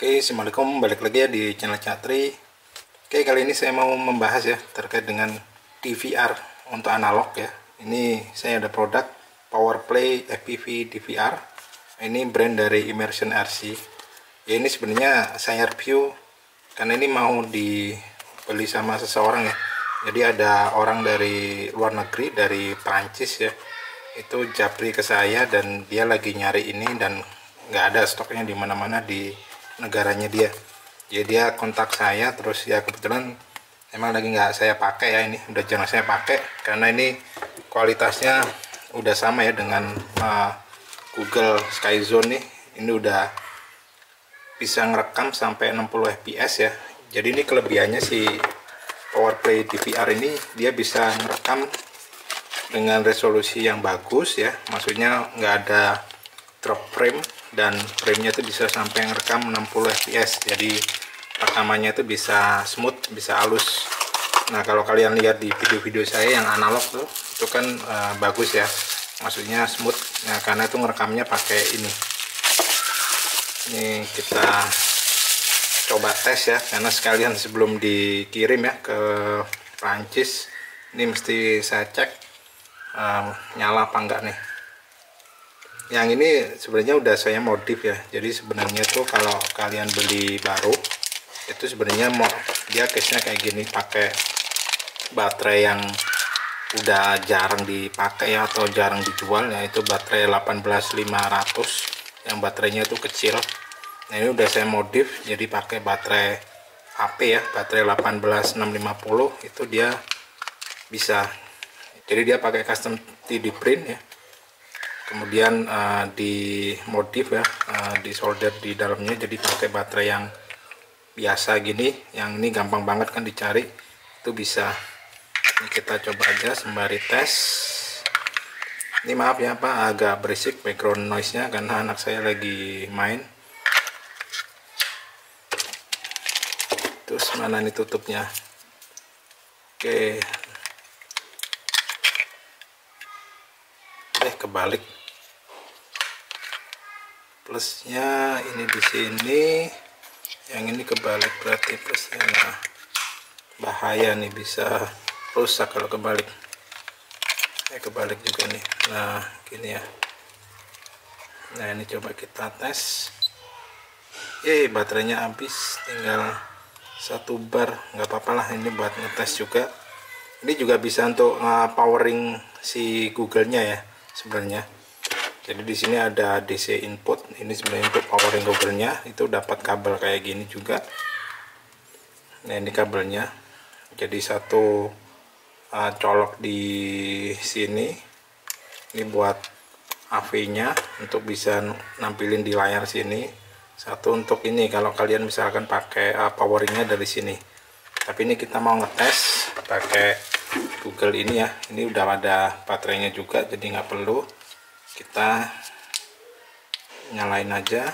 Oke, assalamualaikum, balik lagi ya di channel Catri. Oke, kali ini saya mau membahas ya terkait dengan DVR untuk analog ya. Ini saya ada produk Powerplay FPV DVR. Ini brand dari Immersion RC. Ya, ini sebenarnya saya review karena ini mau dibeli sama seseorang ya. Jadi ada orang dari luar negeri, dari Prancis ya, itu japri ke saya dan dia lagi nyari ini dan nggak ada stoknya di mana-mana di negaranya dia. Jadi dia kontak saya, terus ya kebetulan emang lagi nggak saya pakai ya, ini udah jarang saya pakai karena ini kualitasnya udah sama ya dengan Google Skyzone nih. Ini udah bisa ngerekam sampai 60 fps ya. Jadi ini kelebihannya si Powerplay DVR ini, dia bisa ngerekam dengan resolusi yang bagus ya, maksudnya nggak ada drop frame dan framenya itu bisa sampai ngerekam 60 fps. Jadi rekamannya itu bisa smooth, bisa halus. Nah, kalau kalian lihat di video-video saya yang analog tuh, itu kan bagus ya, maksudnya smooth. Nah, karena itu ngerekamnya pakai ini kita coba tes ya, karena sekalian sebelum dikirim ya ke Prancis, ini mesti saya cek nyala apa enggak nih. Yang ini sebenarnya udah saya modif ya. Jadi sebenarnya tuh kalau kalian beli baru itu sebenarnya mau dia case nya kayak gini, pakai baterai yang udah jarang dipakai ya, atau jarang dijual, yaitu baterai 18500 yang baterainya tuh kecil. Nah, ini udah saya modif jadi pakai baterai HP ya, baterai 18650. Itu dia bisa, jadi dia pakai custom 3D print ya, kemudian dimodif ya, disolder di dalamnya jadi pakai baterai yang biasa gini. Yang ini gampang banget kan dicari, itu bisa. Ini kita coba aja sembari tes. Ini maaf ya Pak, agak berisik background noise nya karena anak saya lagi main. Terus mana nih tutupnya? Oke, kebalik. Plusnya ini di sini, yang ini kebalik berarti plusnya. Nah, bahaya nih, bisa rusak kalau kebalik. Kebalik juga nih. Nah, gini ya. Nah, ini coba kita tes. Baterainya habis, tinggal 1 bar. Nggak apa-apa lah, ini buat ngetes juga. Ini juga bisa untuk powering si Google-nya ya sebenarnya. Jadi di sini ada DC input. Ini sebenarnya untuk powering Google-nya, itu dapat kabel kayak gini juga. Nah, ini kabelnya. Jadi satu colok di sini. Ini buat AV-nya untuk bisa nampilin di layar sini. Satu untuk ini kalau kalian misalkan pakai poweringnya dari sini. Tapi ini kita mau ngetes pakai Google ini ya. Ini udah ada baterainya juga, jadi nggak perlu. Kita nyalain aja.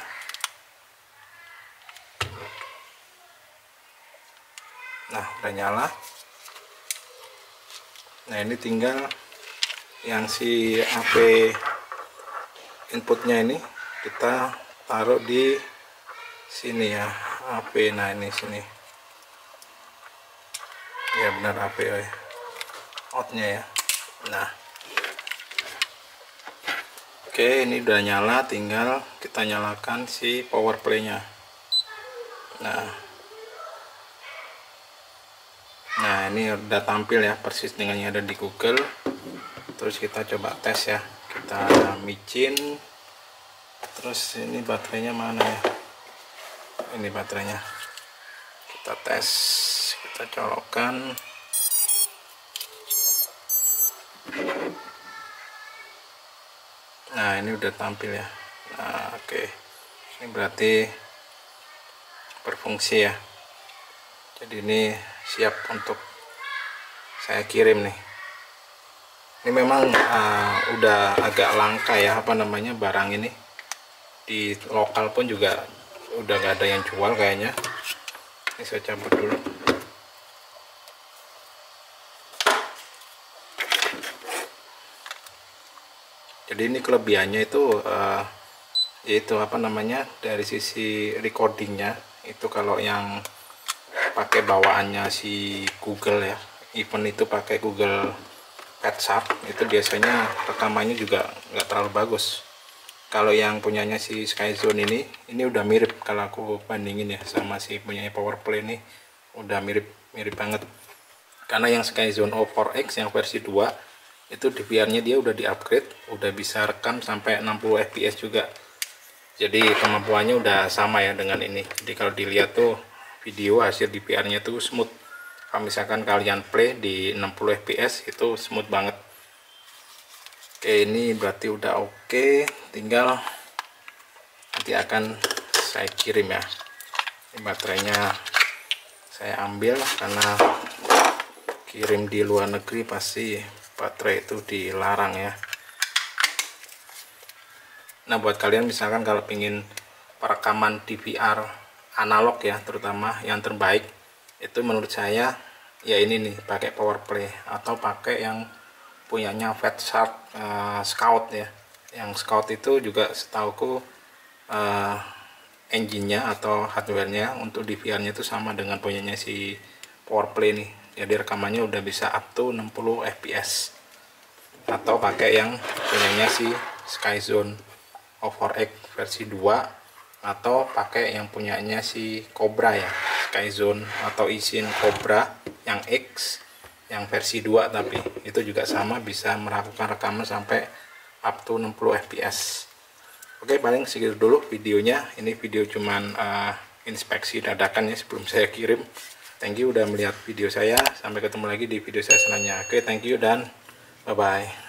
Nah, udah nyala. Nah, ini tinggal yang si AP inputnya ini kita taruh di sini ya, AP. Nah, ini sini ya, benar AP ya, outnya ya. Nah, oke, ini udah nyala, tinggal kita nyalakan si Powerplay-nya. Nah, ini udah tampil ya, persis dengan yang ada di Google. Terus kita coba tes ya, kita micin. Terus ini baterainya mana ya? Ini baterainya. Kita tes, kita colokkan. Nah, ini udah tampil ya. Nah, oke. Ini berarti berfungsi ya. Jadi ini siap untuk saya kirim nih. Ini memang udah agak langka ya, apa namanya, barang ini. Di lokal pun juga udah gak ada yang jual kayaknya. Ini saya cabut dulu. Jadi ini kelebihannya itu yaitu apa namanya, dari sisi recordingnya itu kalau yang pakai bawaannya si Google ya, even itu pakai Google PetShark, itu biasanya rekamannya juga nggak terlalu bagus. Kalau yang punyanya si Skyzone ini udah mirip, kalau aku bandingin ya sama si punyanya PowerPlay ini udah mirip banget. Karena yang Skyzone O4X yang versi 2 itu DVR-nya dia udah di-upgrade, udah bisa rekam sampai 60 fps juga. Jadi kemampuannya udah sama ya dengan ini. Jadi kalau dilihat tuh video hasil DVR-nya tuh smooth. Kalau misalkan kalian play di 60 fps itu smooth banget. Oke, ini berarti udah oke, tinggal nanti akan saya kirim ya. Ini baterainya saya ambil karena kirim di luar negeri pasti baterai itu dilarang ya. Nah, buat kalian misalkan kalau pingin perekaman DVR analog ya, terutama yang terbaik, itu menurut saya ya ini nih, pakai PowerPlay atau pakai yang punyanya PetShark Scout ya. Yang Scout itu juga setauku engine-nya atau hardware-nya untuk DVR-nya itu sama dengan punyanya si PowerPlay nih. Jadi rekamannya udah bisa up to 60 fps. Atau pakai yang punyanya si Skyzone O4X versi 2, atau pakai yang punyanya si Cobra ya, Skyzone atau Isin Cobra yang X yang versi 2, tapi itu juga sama bisa melakukan rekaman sampai up to 60 fps. Oke, paling segitu dulu videonya. Ini video cuman inspeksi dadakan ya sebelum saya kirim. Thank you udah melihat video saya. Sampai ketemu lagi di video saya selanjutnya. Oke, thank you dan bye bye.